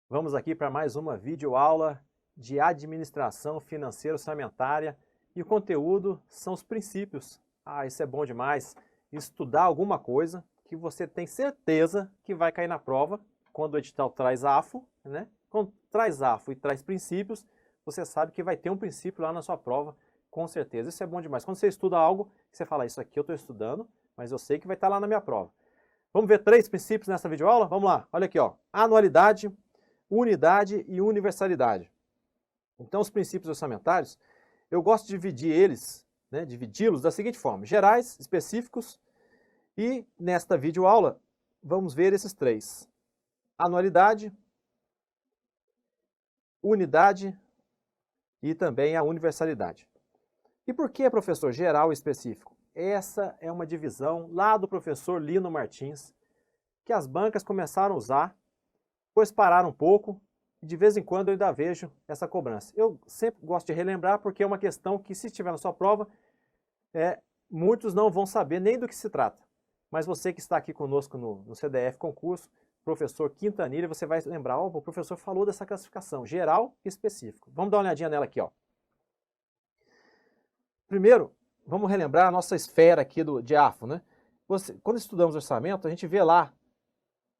Vamos aqui para mais uma videoaula de administração financeira orçamentária e o conteúdo são os princípios. Isso é bom demais. Estudar alguma coisa que você tem certeza que vai cair na prova quando o edital traz AFO, né? Quando traz AFO e traz princípios, você sabe que vai ter um princípio lá na sua prova, com certeza. Isso é bom demais. Quando você estuda algo, você fala, isso aqui eu estou estudando, mas eu sei que vai estar lá na minha prova. Vamos ver 3 princípios nessa videoaula? Vamos lá, olha aqui, ó. Anualidade, unidade e universalidade. Então, os princípios orçamentários, eu gosto de dividir eles, né, dividi-los da seguinte forma: gerais, específicos, e nesta videoaula vamos ver esses 3. Anualidade, unidade e também a universalidade. E por que, professor, geral e específico? Essa é uma divisão lá do professor Lino Martins, que as bancas começaram a usar, depois pararam um pouco, e de vez em quando eu ainda vejo essa cobrança. Eu sempre gosto de relembrar porque é uma questão que, se estiver na sua prova, muitos não vão saber nem do que se trata. Mas você que está aqui conosco no CDF concurso, professor Quintanilha, você vai lembrar, o professor falou dessa classificação, geral e específico. Vamos dar uma olhadinha nela aqui, ó. Primeiro, vamos relembrar a nossa esfera aqui de AFO, né? Quando estudamos orçamento, a gente vê lá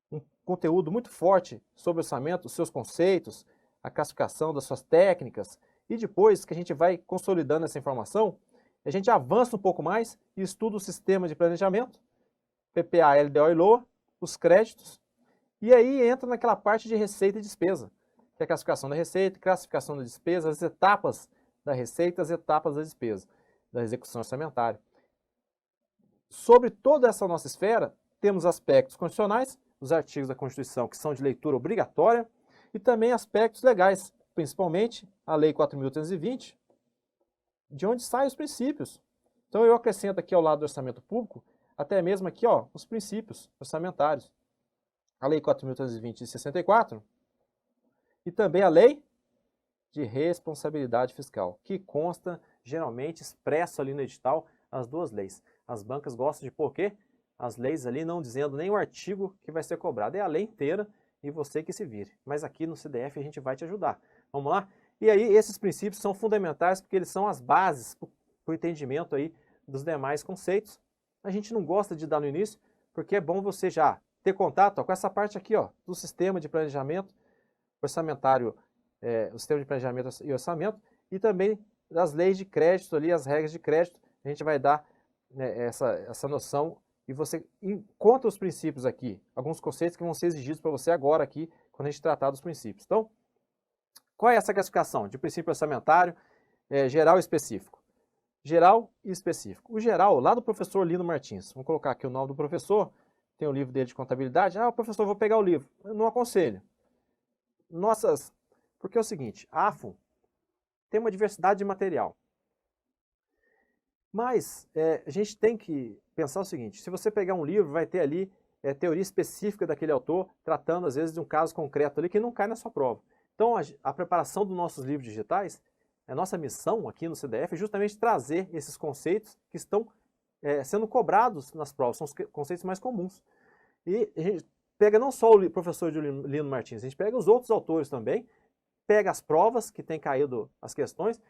um conteúdo muito forte sobre orçamento, os seus conceitos, a classificação das suas técnicas, e depois que a gente vai consolidando essa informação, a gente avança um pouco mais e estuda o sistema de planejamento, PPA, LDO e LOA, os créditos, e aí entra naquela parte de receita e despesa, que é a classificação da receita, classificação da despesa, as etapas da receita, as etapas da despesa, da execução orçamentária. Sobre toda essa nossa esfera, temos aspectos constitucionais, os artigos da Constituição que são de leitura obrigatória, e também aspectos legais, principalmente a Lei 4.820, de onde saem os princípios. Então eu acrescento aqui ao lado do orçamento público, até mesmo aqui, ó, os princípios orçamentários. A Lei 4.820 de 64 e também a Lei de Responsabilidade Fiscal, que consta, geralmente, expresso ali no edital, as duas leis. As bancas gostam de pôr o quê? As leis ali não dizendo nem o artigo que vai ser cobrado, é a lei inteira e você que se vire. Mas aqui no CDF a gente vai te ajudar. Vamos lá? E aí esses princípios são fundamentais porque eles são as bases para o entendimento aí dos demais conceitos. A gente não gosta de dar no início porque é bom você já ter contato, ó, com essa parte aqui, ó, do sistema de planejamento orçamentário, o sistema de planejamento e orçamento, e também das leis de crédito ali, as regras de crédito. A gente vai dar, né, essa noção e você encontra os princípios aqui, alguns conceitos que vão ser exigidos para você agora aqui, quando a gente tratar dos princípios. Então, qual é essa classificação de princípio orçamentário geral e específico? Geral e específico. O geral, lá do professor Lino Martins, vamos colocar aqui o nome do professor, tem o livro dele de contabilidade. Professor, vou pegar o livro. Eu não aconselho. Porque é o seguinte, a AFO tem uma diversidade de material. Mas a gente tem que pensar o seguinte, se você pegar um livro, vai ter ali teoria específica daquele autor, tratando às vezes de um caso concreto ali que não cai na sua prova. Então a preparação dos nossos livros digitais, a nossa missão aqui no CDF é justamente trazer esses conceitos que estão sendo cobrados nas provas, são os conceitos mais comuns. E a gente pega não só o professor Lino Martins, a gente pega os outros autores também, pega as provas que tem caído as questões,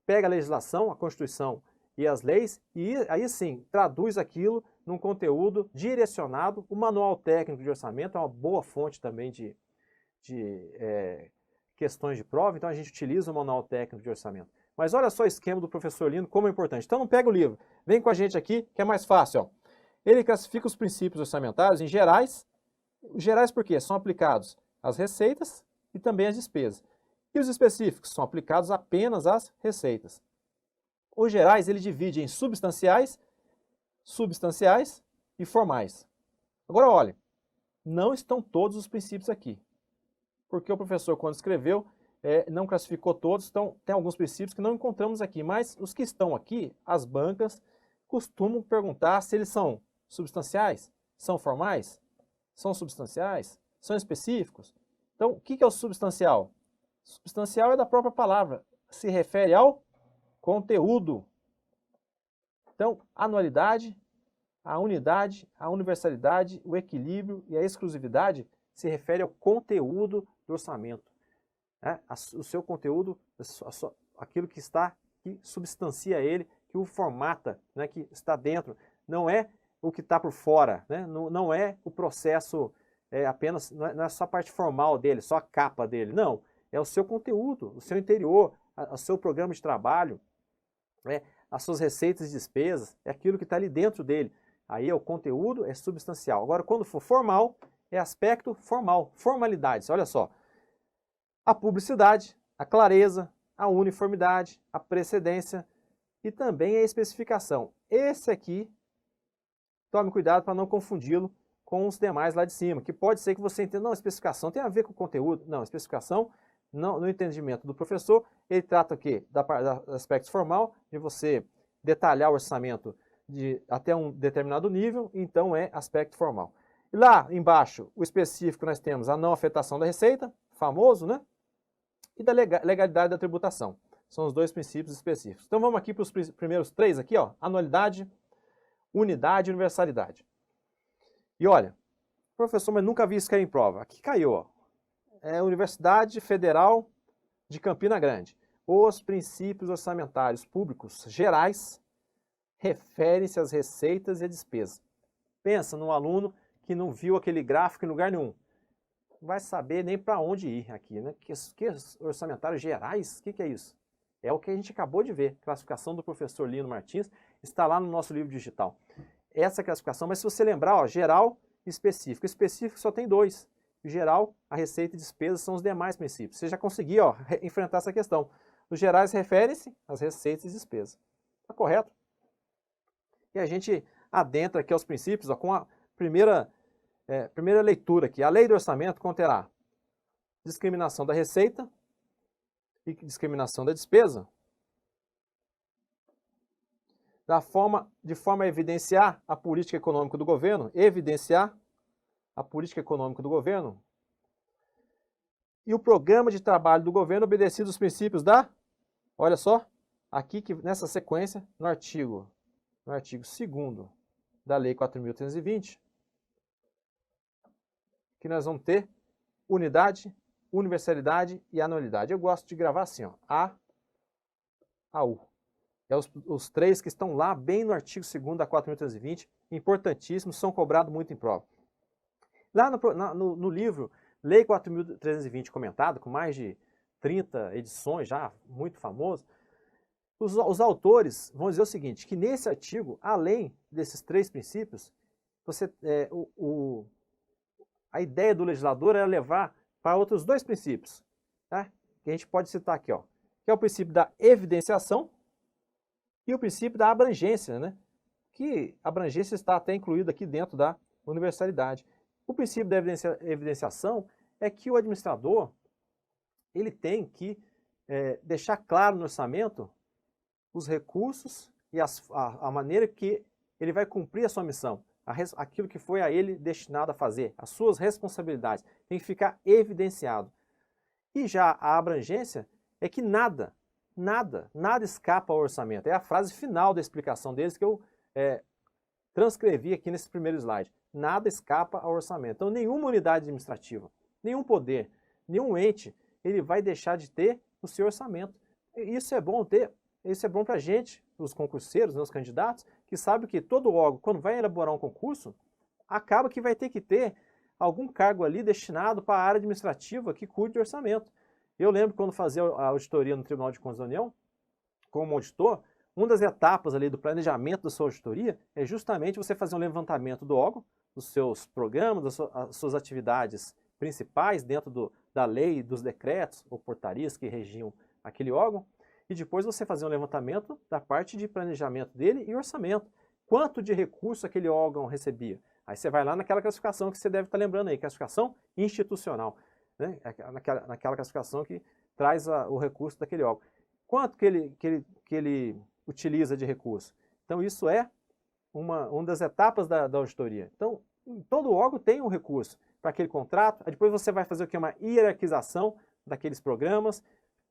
pega a legislação, a Constituição e as leis, e aí sim, traduz aquilo num conteúdo direcionado. O Manual Técnico de Orçamento é uma boa fonte também de questões de prova, então a gente utiliza o Manual Técnico de Orçamento. Mas olha só o esquema do professor Lino, como é importante. Então não pega o livro, vem com a gente aqui, que é mais fácil, ó. Ele classifica os princípios orçamentários em gerais. Gerais por quê? São aplicados às receitas e também às despesas. E os específicos são aplicados apenas às receitas. Os gerais ele divide em substanciais e formais. Agora olha, não estão todos os princípios aqui. Porque o professor, quando escreveu, não classificou todos, então tem alguns princípios que não encontramos aqui. Mas os que estão aqui, as bancas costumam perguntar se eles são substanciais, são formais, são substanciais, são específicos. Então, o que é o substancial? Substancial é da própria palavra, se refere ao conteúdo. Então, a anualidade, a unidade, a universalidade, o equilíbrio e a exclusividade se refere ao conteúdo do orçamento. Né? O seu conteúdo, aquilo que substancia ele, que o formata, né, que está dentro, não é o que está por fora, né? Não é o processo apenas, não é só a parte formal dele, só a capa dele, não. É o seu conteúdo, o seu interior, o seu programa de trabalho, as suas receitas e despesas, é aquilo que está ali dentro dele. Aí o conteúdo é substancial. Agora, quando for formal, é aspecto formal, formalidades. Olha só, a publicidade, a clareza, a uniformidade, a precedência e também a especificação. Esse aqui, tome cuidado para não confundi-lo com os demais lá de cima, que pode ser que você entenda, não, a especificação tem a ver com o conteúdo. Não, a especificação, no entendimento do professor, ele trata o quê? Do aspecto formal, de você detalhar o orçamento até um determinado nível, então é aspecto formal. E lá embaixo, o específico, nós temos a não afetação da receita, famoso, né? E da legalidade da tributação. São os dois princípios específicos. Então vamos aqui para os primeiros três aqui, ó, anualidade, unidade e universalidade. E olha, professor, mas nunca vi isso cair em prova. Aqui caiu, ó. É a Universidade Federal de Campina Grande. Os princípios orçamentários públicos gerais referem-se às receitas e à despesa. Pensa num aluno que não viu aquele gráfico em lugar nenhum. Não vai saber nem para onde ir aqui, né? Que orçamentários gerais? O que é isso? É o que a gente acabou de ver. Classificação do professor Lino Martins está lá no nosso livro digital. Essa classificação, mas se você lembrar, ó, geral e específico. Específico só tem dois. Geral, a receita e despesa são os demais princípios. Você já conseguiu, ó, enfrentar essa questão. Os gerais referem-se às receitas e despesas. Tá correto? E a gente adentra aqui aos princípios, ó, com a primeira leitura aqui. A lei do orçamento conterá discriminação da receita e discriminação da despesa, de forma a evidenciar a política econômica do governo, e o programa de trabalho do governo obedecido aos princípios olha só, aqui que nessa sequência, no artigo 2º da Lei 4.320, que nós vamos ter unidade, universalidade e anualidade. Eu gosto de gravar assim, ó, A, U. É os três que estão lá, bem no artigo 2º da 4.320, importantíssimos, são cobrados muito em prova. Lá no livro Lei 4.320 comentado, com mais de 30 edições já, muito famoso, os autores vão dizer o seguinte, que nesse artigo, além desses três princípios, a ideia do legislador era levar para outros dois princípios, tá? Que a gente pode citar aqui, ó, que é o princípio da evidenciação e o princípio da abrangência, né? Que a abrangência está até incluída aqui dentro da universalidade. O princípio da evidenciação é que o administrador ele tem que deixar claro no orçamento os recursos e a maneira que ele vai cumprir a sua missão, aquilo que foi a ele destinado a fazer, as suas responsabilidades, tem que ficar evidenciado. E já a abrangência é que nada escapa ao orçamento. É a frase final da explicação deles que eu transcrevi aqui nesse primeiro slide. Nada escapa ao orçamento. Então, nenhuma unidade administrativa, nenhum poder, nenhum ente, ele vai deixar de ter o seu orçamento. Isso é bom ter, isso é bom para a gente, os concurseiros, os candidatos, que sabem que todo órgão, quando vai elaborar um concurso, acaba que vai ter que ter algum cargo ali destinado para a área administrativa que cuide de orçamento. Eu lembro quando fazia a auditoria no Tribunal de Contas da União, como auditor, uma das etapas ali do planejamento da sua auditoria é justamente você fazer um levantamento do órgão, dos seus programas, das suas atividades principais dentro da lei, dos decretos ou portarias que regiam aquele órgão, e depois você fazer um levantamento da parte de planejamento dele e orçamento. Quanto de recurso aquele órgão recebia? Aí você vai lá naquela classificação que você deve estar lembrando aí, classificação institucional, né? Naquela classificação que traz o recurso daquele órgão. Quanto que ele utiliza de recurso? Então isso é uma das etapas da auditoria. Então todo órgão tem um recurso para aquele contrato, aí depois você vai fazer o que? Uma hierarquização daqueles programas,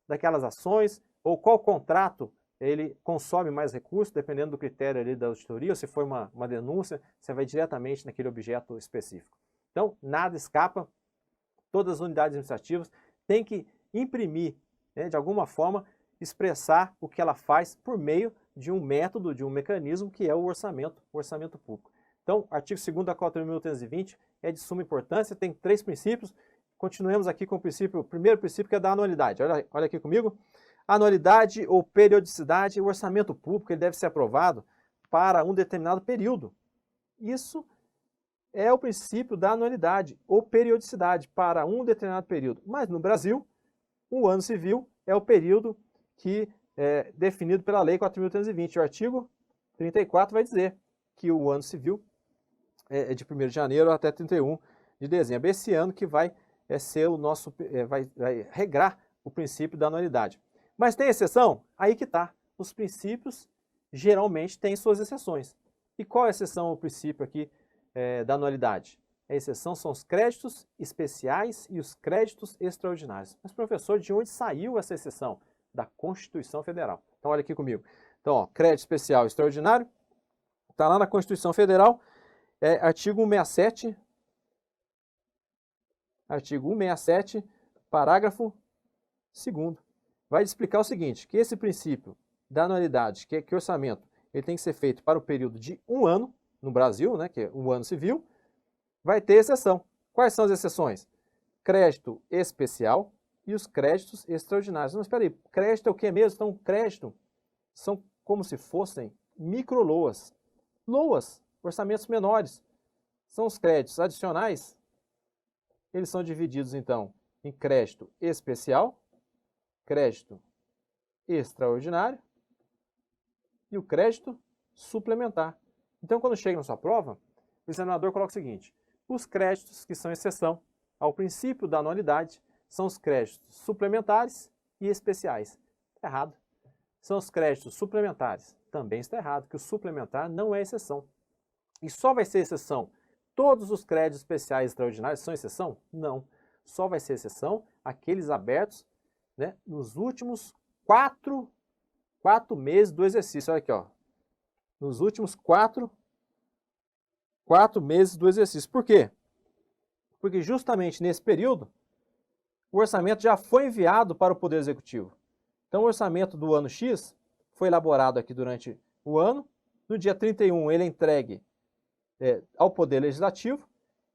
daquelas ações, ou qual contrato ele consome mais recursos, dependendo do critério ali da auditoria, ou se for uma denúncia, você vai diretamente naquele objeto específico. Então, nada escapa, todas as unidades administrativas têm que imprimir, né, de alguma forma, expressar o que ela faz por meio de um método, de um mecanismo que é o orçamento público. Então, artigo 2º da Código 1320 é de suma importância, tem 3 princípios. Continuemos aqui com o primeiro princípio, que é da anualidade. Olha aqui comigo. Anualidade ou periodicidade, o orçamento público ele deve ser aprovado para um determinado período. Isso é o princípio da anualidade ou periodicidade para um determinado período. Mas no Brasil, o ano civil é o período que é definido pela Lei 4.320. O artigo 34 vai dizer que o ano civil é de 1º de janeiro até 31 de dezembro. Esse ano que vai ser o nosso, vai regrar o princípio da anualidade. Mas tem exceção? Aí que está. Os princípios geralmente têm suas exceções. E qual é a exceção ao princípio aqui da anualidade? A exceção são os créditos especiais e os créditos extraordinários. Mas, professor, de onde saiu essa exceção? Da Constituição Federal. Então, olha aqui comigo. Então, ó, crédito especial e extraordinário, está lá na Constituição Federal, artigo 167, parágrafo 2º. Vai explicar o seguinte, que esse princípio da anualidade, que o orçamento ele tem que ser feito para o período de um ano, no Brasil, né, que é um ano civil, vai ter exceção. Quais são as exceções? Crédito especial e os créditos extraordinários. Mas espera aí, crédito é o que mesmo? Então, crédito são como se fossem microloas. Loas, orçamentos menores. São os créditos adicionais. Eles são divididos, então, em crédito especial, crédito extraordinário e o crédito suplementar. Então, quando chega na sua prova, o examinador coloca o seguinte: os créditos que são exceção ao princípio da anualidade são os créditos suplementares e especiais. Está errado. São os créditos suplementares. Também está errado, porque o suplementar não é exceção. E só vai ser exceção. Todos os créditos especiais e extraordinários são exceção? Não. Só vai ser exceção aqueles abertos, né, nos últimos 4 meses do exercício. Olha aqui, ó. Nos últimos 4 meses do exercício. Por quê? Porque justamente nesse período, o orçamento já foi enviado para o Poder Executivo. Então, o orçamento do ano X foi elaborado aqui durante o ano. No dia 31, ele é entregue ao Poder Legislativo.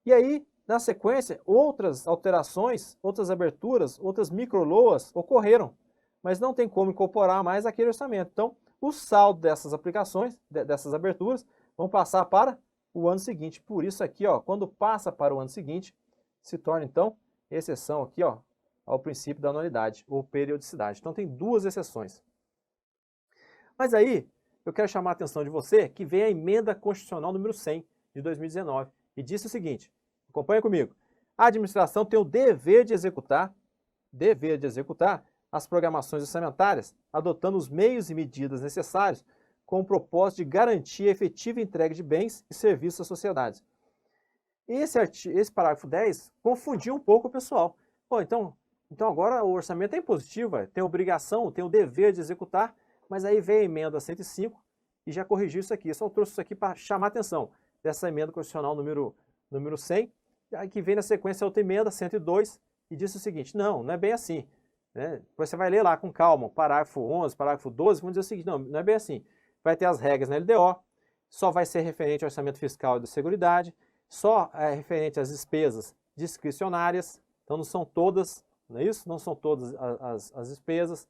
E aí, na sequência, outras alterações, outras aberturas, outras microloas ocorreram. Mas não tem como incorporar mais aquele orçamento. Então, o saldo dessas aplicações, dessas aberturas, vão passar para o ano seguinte. Por isso aqui, ó, quando passa para o ano seguinte, se torna, então, exceção aqui, ó, ao princípio da anualidade ou periodicidade. Então, tem 2 exceções. Mas aí, eu quero chamar a atenção de você que vem a Emenda Constitucional número 100 de 2019 e disse o seguinte, acompanha comigo, a administração tem o dever de executar as programações orçamentárias, adotando os meios e medidas necessários com o propósito de garantir a efetiva entrega de bens e serviços à sociedade. Esse parágrafo 10 confundiu um pouco o pessoal. Pô, então agora o orçamento é impositivo, tem obrigação, tem o dever de executar, mas aí vem a emenda 105 e já corrigiu isso aqui. Eu só trouxe isso aqui para chamar a atenção dessa emenda constitucional número 100, que vem na sequência outra emenda 102 e disse o seguinte, não é bem assim. Né? Você vai ler lá com calma, parágrafo 11, parágrafo 12, vamos dizer o seguinte, não é bem assim. Vai ter as regras na LDO, só vai ser referente ao orçamento fiscal e da Seguridade, só é referente às despesas discricionárias, então não são todas, não é isso? Não são todas as despesas.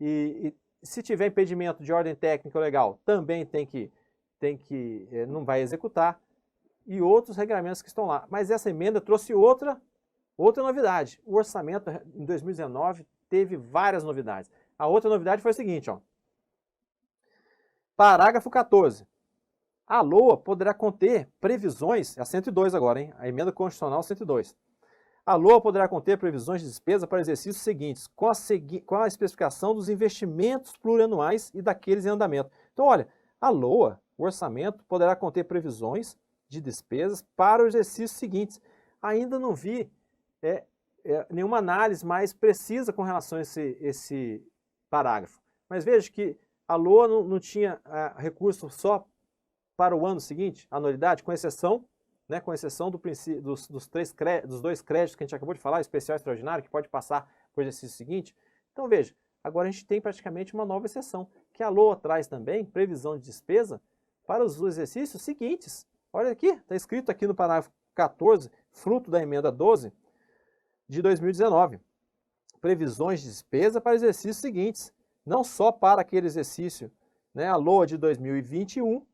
E se tiver impedimento de ordem técnica ou legal, também não vai executar, e outros regramentos que estão lá. Mas essa emenda trouxe outra novidade. O orçamento em 2019 teve várias novidades. A outra novidade foi a seguinte, ó. Parágrafo 14. A LOA poderá conter previsões, é a 102 agora, hein? A emenda constitucional 102. A LOA poderá conter previsões de despesa para exercícios seguintes, com a especificação dos investimentos plurianuais e daqueles em andamento. Então, olha, a LOA, o orçamento, poderá conter previsões de despesas para os exercícios seguintes. Ainda não vi nenhuma análise mais precisa com relação a esse parágrafo. Mas veja que a LOA não tinha recurso só para o ano seguinte, anualidade, com exceção né, com exceção dos dois créditos que a gente acabou de falar, especial e extraordinário, que pode passar para o exercício seguinte. Então veja, agora a gente tem praticamente uma nova exceção, que a LOA traz também previsão de despesa para os exercícios seguintes. Olha aqui, está escrito aqui no parágrafo 14, fruto da emenda 12 de 2019. Previsões de despesa para exercícios seguintes, não só para aquele exercício, né, a LOA de 2021,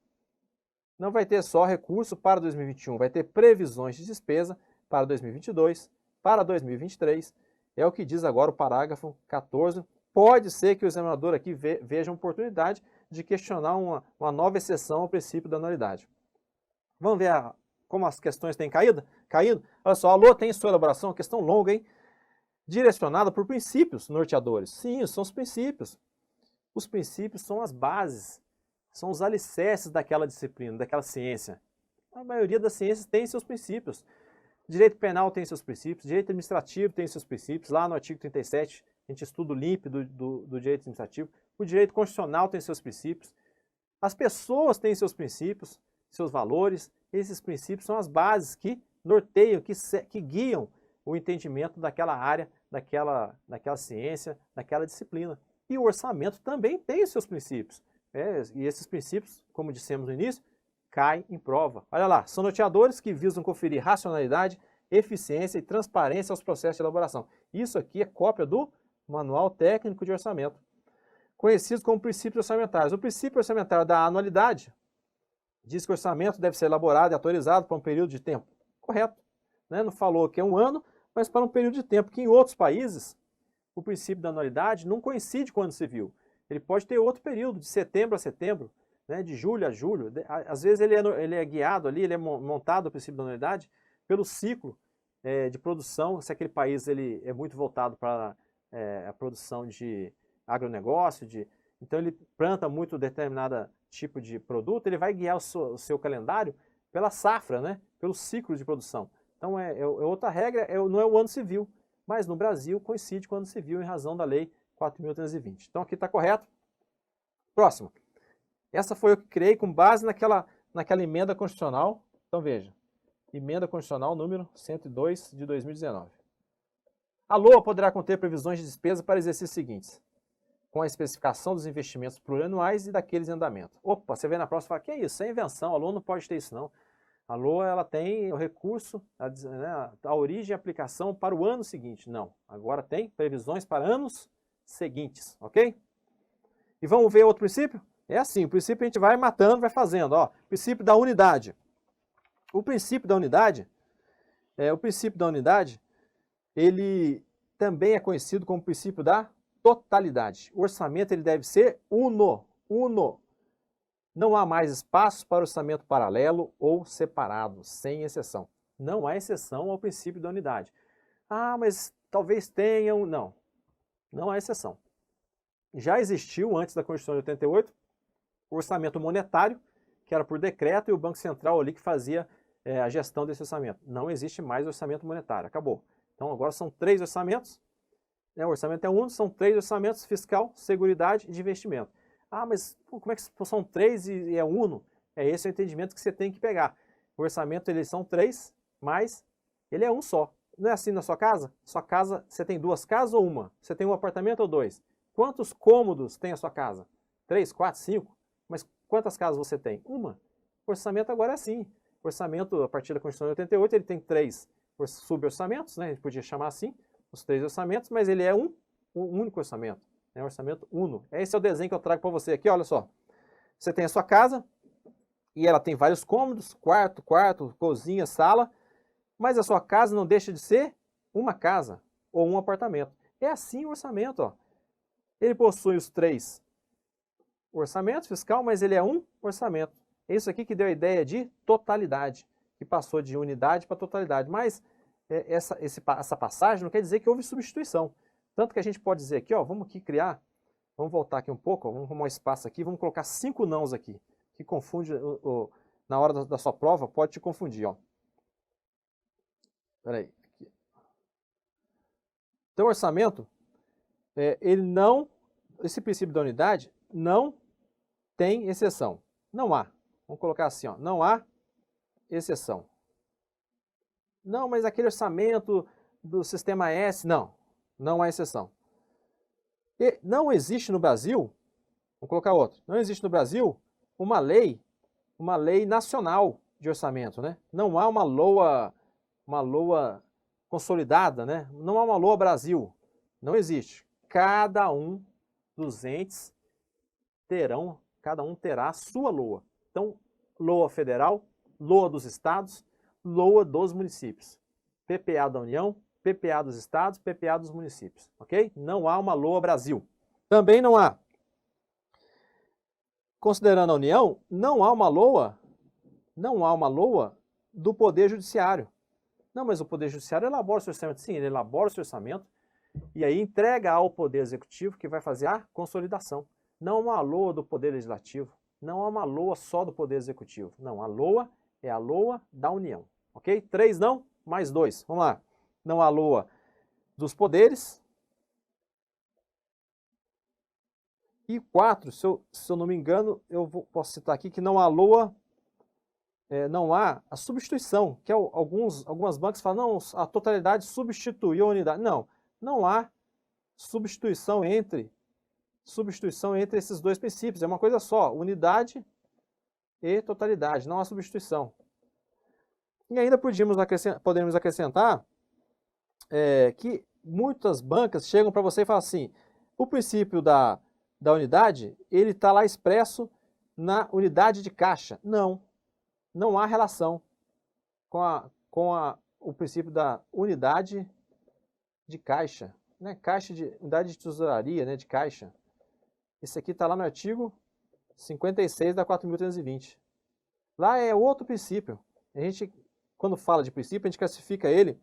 não vai ter só recurso para 2021, vai ter previsões de despesa para 2022, para 2023, é o que diz agora o parágrafo 14. Pode ser que o examinador aqui veja uma oportunidade de questionar uma nova exceção ao princípio da anualidade. Vamos ver como as questões têm caído? Olha só, a LOA tem em sua elaboração, questão longa, hein? Direcionada por princípios norteadores. Sim, são os princípios. Os princípios são as bases, são os alicerces daquela disciplina, daquela ciência. A maioria das ciências tem seus princípios. Direito penal tem seus princípios, direito administrativo tem seus princípios. Lá no artigo 37, a gente estuda o LIMP do direito administrativo. O direito constitucional tem seus princípios. As pessoas têm seus princípios, seus valores. Esses princípios são as bases que norteiam, que guiam o entendimento daquela área, daquela ciência, daquela disciplina. E o orçamento também tem os seus princípios. E esses princípios, como dissemos no início, caem em prova. Olha lá, são norteadores que visam conferir racionalidade, eficiência e transparência aos processos de elaboração. Isso aqui é cópia do Manual Técnico de Orçamento, conhecido como princípios orçamentários. O princípio orçamentário da anualidade diz que o orçamento deve ser elaborado e atualizado para um período de tempo. Correto. Né? Não falou que é um ano, mas para um período de tempo que em outros países o princípio da anualidade não coincide com o ano civil. Ele pode ter outro período, de setembro a setembro, né, de julho a julho. Às vezes ele é guiado ali, ele é montado o princípio da anualidade pelo ciclo de produção, se aquele país ele é muito voltado para a produção de agronegócio, então ele planta muito determinado tipo de produto, ele vai guiar o seu calendário pela safra, né, pelo ciclo de produção. Então é outra regra, não é o ano civil, mas no Brasil coincide com o ano civil em razão da Lei 4.320. Então aqui está correto. Próximo. Essa foi eu que criei com base naquela emenda constitucional. Então veja, emenda constitucional número 102 de 2019. A LOA poderá conter previsões de despesa para exercícios seguintes, com a especificação dos investimentos plurianuais e daqueles em andamento. Opa, você vê na próxima e fala, que é isso? Isso é invenção, a LOA não pode ter isso não. A LOA ela tem o recurso, a origem e aplicação para o ano seguinte. Não, agora tem previsões para anos seguintes, ok? E vamos ver outro princípio? É assim, o princípio a gente vai matando, vai fazendo. Ó, princípio da unidade. O princípio da unidade, ele também é conhecido como princípio da totalidade. O orçamento ele deve ser uno. Não há mais espaço para orçamento paralelo ou separado, sem exceção. Não há exceção ao princípio da unidade. Ah, mas talvez tenham. Não há exceção. Já existiu, antes da Constituição de 88, o orçamento monetário, que era por decreto, e o Banco Central ali que fazia a gestão desse orçamento. Não existe mais orçamento monetário, acabou. Então agora são 3 orçamentos, o orçamento é uno, são 3 orçamentos: fiscal, seguridade e de investimento. Ah, mas como é que são 3 e é uno? Esse é o entendimento que você tem que pegar. O orçamento, eles são 3, mas ele é um só. Não é assim na sua casa? Sua casa, você tem 2 casas ou uma? Você tem um apartamento ou 2? Quantos cômodos tem a sua casa? 3, 4, 5? Mas quantas casas você tem? Uma. O orçamento agora é assim. O orçamento, a partir da Constituição de 88, ele tem 3 sub-orçamentos, né? A gente podia chamar assim, os 3 orçamentos, mas ele é um único orçamento. É um orçamento uno. Esse é o desenho que eu trago para você aqui, olha só. Você tem a sua casa, e ela tem vários cômodos, quarto, cozinha, sala, mas a sua casa não deixa de ser uma casa ou um apartamento. É assim o orçamento, ó. Ele possui os 3 orçamentos fiscal, mas ele é um orçamento. É isso aqui que deu a ideia de totalidade, que passou de unidade para totalidade. Mas essa passagem não quer dizer que houve substituição. Tanto que a gente pode dizer aqui, ó, vamos aqui criar, vamos voltar aqui um pouco, ó, vamos arrumar um espaço aqui, vamos colocar 5 nãos aqui, que confunde, na hora da sua prova, pode te confundir, ó. Espera aí. Então, o orçamento, esse princípio da unidade não tem exceção. Não há. Vamos colocar assim, ó, não há exceção. Não, mas aquele orçamento do Sistema S, não, não há exceção. E não existe no Brasil, vamos colocar outro, não existe no Brasil uma lei nacional de orçamento, né? Não há uma LOA consolidada, né? Não há uma LOA Brasil, não existe. Cada um dos entes cada um terá a sua LOA. Então, LOA federal, LOA dos estados, LOA dos municípios. PPA da União, PPA dos estados, PPA dos municípios, ok? Não há uma LOA Brasil. Também não há. Considerando a União, não há uma LOA do Poder Judiciário. Não, mas o Poder Judiciário elabora o seu orçamento. Sim, ele elabora o seu orçamento e aí entrega ao Poder Executivo que vai fazer a consolidação. Não há uma LOA do Poder Legislativo, não há uma LOA só do Poder Executivo. Não, a LOA é a LOA da União, ok? 3 não, mais 2. Vamos lá. Não há LOA dos poderes. E 4, se eu não me engano, posso citar aqui que não há LOA, não há a substituição, que algumas bancas falam, não, a totalidade substituiu a unidade. Não, não há substituição entre esses dois princípios, é uma coisa só, unidade e totalidade, não há substituição. E ainda podemos acrescentar que muitas bancas chegam para você e falam assim, o princípio da unidade, ele está lá expresso na unidade de caixa. Não há relação com o princípio da unidade de caixa, né? Unidade de tesouraria, né? De caixa. Esse aqui está lá no artigo 56 da 4.320. Lá é outro princípio. A gente, quando fala de princípio, a gente classifica ele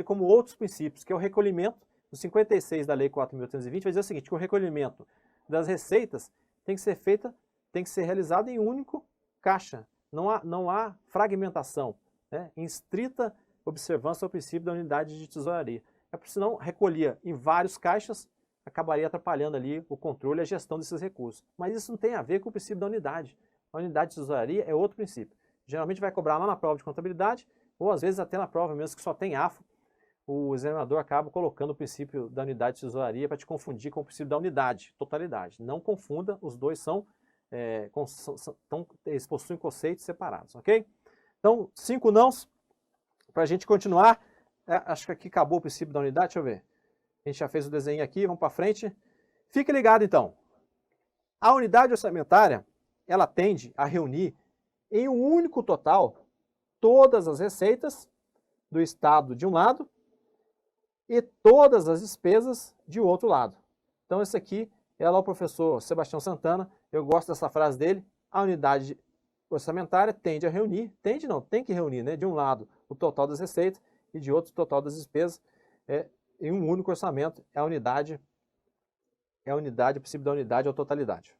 como outros princípios, que é o recolhimento. No 56 da Lei 4.320 vai dizer o seguinte, que o recolhimento das receitas tem que ser realizado em único caixa. Não há fragmentação, né? Em estrita observância ao princípio da unidade de tesouraria. Porque senão recolhia em vários caixas, acabaria atrapalhando ali o controle e a gestão desses recursos. Mas isso não tem a ver com o princípio da unidade. A unidade de tesouraria é outro princípio. Geralmente vai cobrar lá na prova de contabilidade, ou às vezes até na prova mesmo que só tem AFO, o examinador acaba colocando o princípio da unidade de tesouraria para te confundir com o princípio da unidade, totalidade. Não confunda, os dois eles possuem conceitos separados, ok? Então, 5 nãos, para a gente continuar, acho que aqui acabou o princípio da unidade, deixa eu ver. A gente já fez o desenho aqui, vamos para frente. Fique ligado então. A unidade orçamentária, ela tende a reunir em um único total todas as receitas do Estado de um lado e todas as despesas de outro lado. Então esse aqui é lá o professor Sebastião Santana, eu gosto dessa frase dele, a unidade orçamentária tende a reunir, tem que reunir, né, de um lado o total das receitas e de outro o total das despesas, em um único orçamento, é a unidade, o princípio da unidade ou totalidade.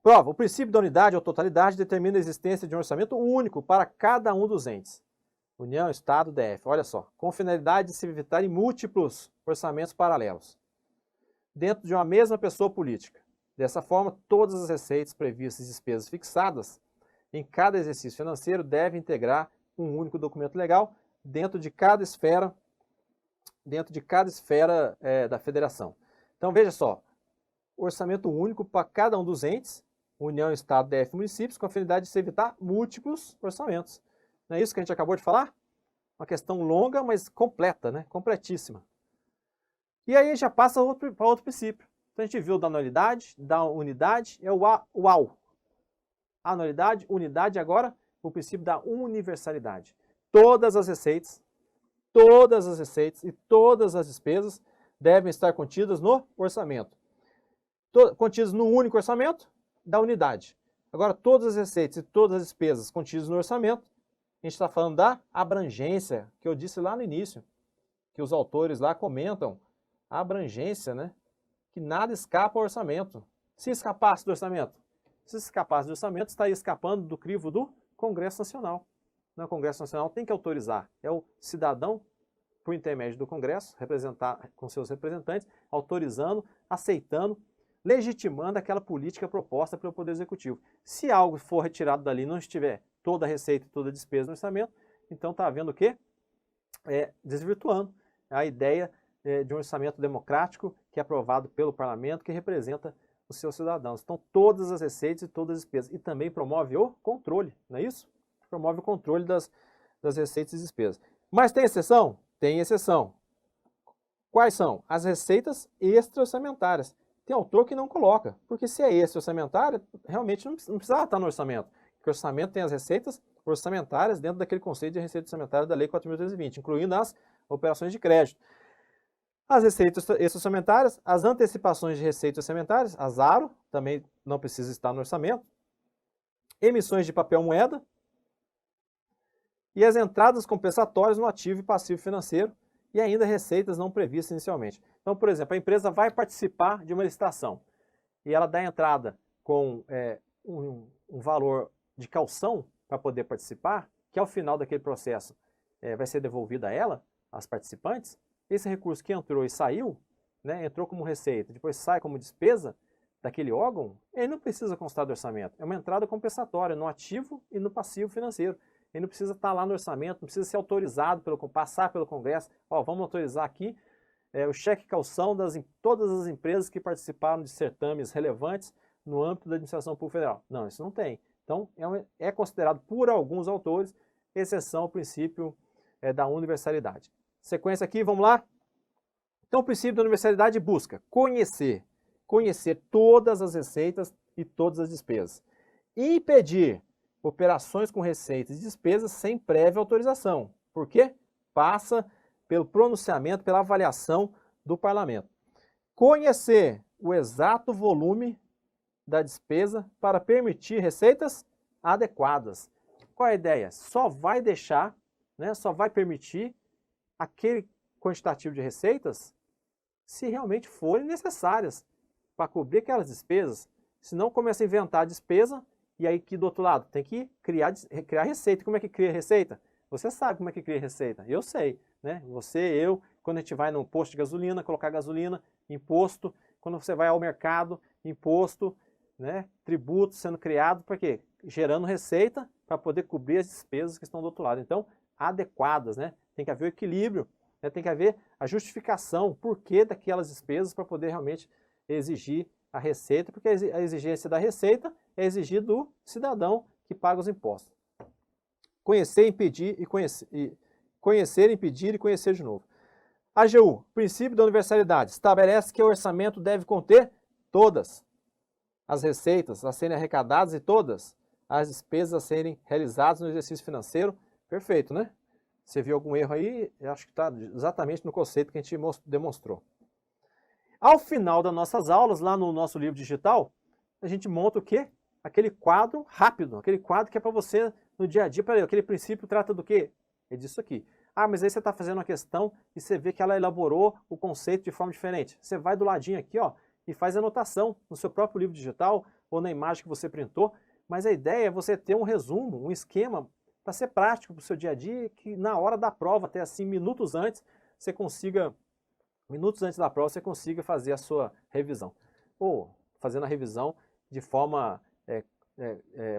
Prova, o princípio da unidade ou totalidade determina a existência de um orçamento único para cada um dos entes. União, Estado, DF, olha só, com finalidade de se evitarem múltiplos orçamentos paralelos, dentro de uma mesma pessoa política. Dessa forma, todas as receitas previstas e despesas fixadas em cada exercício financeiro devem integrar um único documento legal dentro de cada esfera da federação. Então veja só, orçamento único para cada um dos entes, União, Estado, DF, municípios, com a finalidade de se evitar múltiplos orçamentos. Não é isso que a gente acabou de falar? Uma questão longa, mas completa, né? Completíssima. E aí já passa para outro princípio. Então a gente viu da anualidade, da unidade, é o AU. Anualidade, unidade, agora o princípio da universalidade. Todas as receitas e todas as despesas devem estar contidas no orçamento. Contidas no único orçamento da unidade. Agora, todas as receitas e todas as despesas contidas no orçamento, a gente está falando da abrangência, que eu disse lá no início, que os autores lá comentam, a abrangência, né? Que nada escapa ao orçamento. Se escapasse do orçamento? Se escapasse do orçamento, estaria escapando do crivo do Congresso Nacional. O Congresso Nacional tem que autorizar. É o cidadão, por intermédio do Congresso, representar com seus representantes, autorizando, aceitando, legitimando aquela política proposta pelo Poder Executivo. Se algo for retirado dali e não estiver toda a receita e toda a despesa no orçamento, Então está havendo o quê? Desvirtuando a ideia de um orçamento democrático que é aprovado pelo parlamento, que representa os seus cidadãos. Então todas as receitas e todas as despesas. E também promove o controle, não é isso? Promove o controle das receitas e despesas. Mas tem exceção? Tem exceção. Quais são? As receitas extra-orçamentárias. Tem autor que não coloca, porque se é extra-orçamentária, realmente não precisava estar no orçamento. Porque o orçamento tem as receitas orçamentárias dentro daquele conceito de receita orçamentária da Lei 4.320, incluindo as operações de crédito. As receitas extra-orçamentárias, as antecipações de receitas orçamentárias, as ARO, também não precisa estar no orçamento. Emissões de papel moeda. E as entradas compensatórias no ativo e passivo financeiro. E ainda receitas não previstas inicialmente. Então, por exemplo, a empresa vai participar de uma licitação e ela dá entrada com um valor de caução para poder participar, que ao final daquele processo vai ser devolvido a ela, às participantes. Esse recurso que entrou e saiu, né, entrou como receita, depois sai como despesa daquele órgão, ele não precisa constar do orçamento. É uma entrada compensatória no ativo e no passivo financeiro. Ele não precisa estar lá no orçamento, não precisa ser autorizado, passar pelo Congresso. Vamos autorizar aqui o cheque calção de todas as empresas que participaram de certames relevantes no âmbito da administração pública federal. Não, isso não tem. Então, é considerado por alguns autores exceção ao princípio da universalidade. Sequência aqui, vamos lá? Então, o princípio da universalidade busca conhecer todas as receitas e todas as despesas. Impedir operações com receitas e despesas sem prévia autorização. Por quê? Passa pelo pronunciamento, pela avaliação do parlamento. Conhecer o exato volume da despesa para permitir receitas adequadas. Qual é a ideia? Só vai deixar, só vai permitir aquele quantitativo de receitas se realmente forem necessárias para cobrir aquelas despesas. Senão começa a inventar despesa. E aí que do outro lado, tem que criar receita. Como é que cria receita? Você sabe como é que cria receita. Eu sei, né? Você, eu, quando a gente vai num posto de gasolina, colocar gasolina, imposto. Quando você vai ao mercado, imposto, né? Tributo sendo criado, para quê? Gerando receita para poder cobrir as despesas que estão do outro lado. Então, adequadas, né? Tem que haver o equilíbrio, né? Tem que haver a justificação, o porquê daquelas despesas para poder realmente exigir a receita, porque a exigência da receita é exigir do cidadão que paga os impostos. Conhecer, impedir e conhecer. Conhecer, impedir e conhecer de novo. AGU, princípio da universalidade, estabelece que o orçamento deve conter todas as receitas a serem arrecadadas e todas as despesas a serem realizadas no exercício financeiro. Perfeito, né? Você viu algum erro aí? Eu acho que está exatamente no conceito que a gente demonstrou. Ao final das nossas aulas, lá no nosso livro digital, a gente monta o quê? Aquele quadro rápido, aquele quadro que é para você no dia a dia. Peraí, aquele princípio trata do quê? É disso aqui. Mas aí você está fazendo uma questão e você vê que ela elaborou o conceito de forma diferente. Você vai do ladinho aqui, ó, e faz a anotação no seu próprio livro digital ou na imagem que você printou. Mas a ideia é você ter um resumo, um esquema para ser prático para o seu dia a dia, que na hora da prova, até assim, minutos antes da prova, você consiga fazer a sua revisão. Ou fazendo a revisão de forma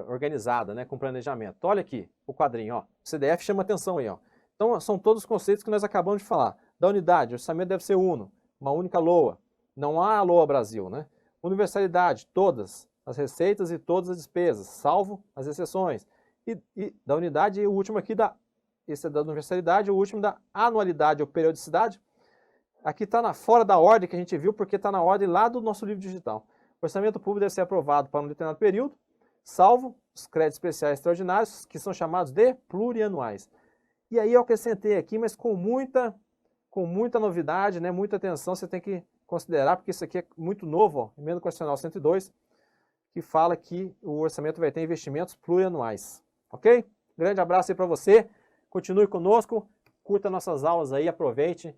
organizada, né, com planejamento. Olha aqui o quadrinho, ó. O CDF chama atenção aí, ó. Então, são todos os conceitos que nós acabamos de falar. Da unidade, o orçamento deve ser uno, uma única LOA. Não há LOA Brasil, né? Universalidade, todas as receitas e todas as despesas, salvo as exceções. E da unidade, e o último aqui, esse é da universalidade, o último da anualidade ou periodicidade. Aqui está fora da ordem que a gente viu, porque está na ordem lá do nosso livro digital. O orçamento público deve ser aprovado para um determinado período, salvo os créditos especiais extraordinários, que são chamados de plurianuais. E aí eu acrescentei aqui, mas com muita novidade, né, muita atenção, você tem que considerar, porque isso aqui é muito novo, ó, Emenda Constitucional 102, que fala que o orçamento vai ter investimentos plurianuais. Ok? Grande abraço aí para você, continue conosco, curta nossas aulas aí, aproveite.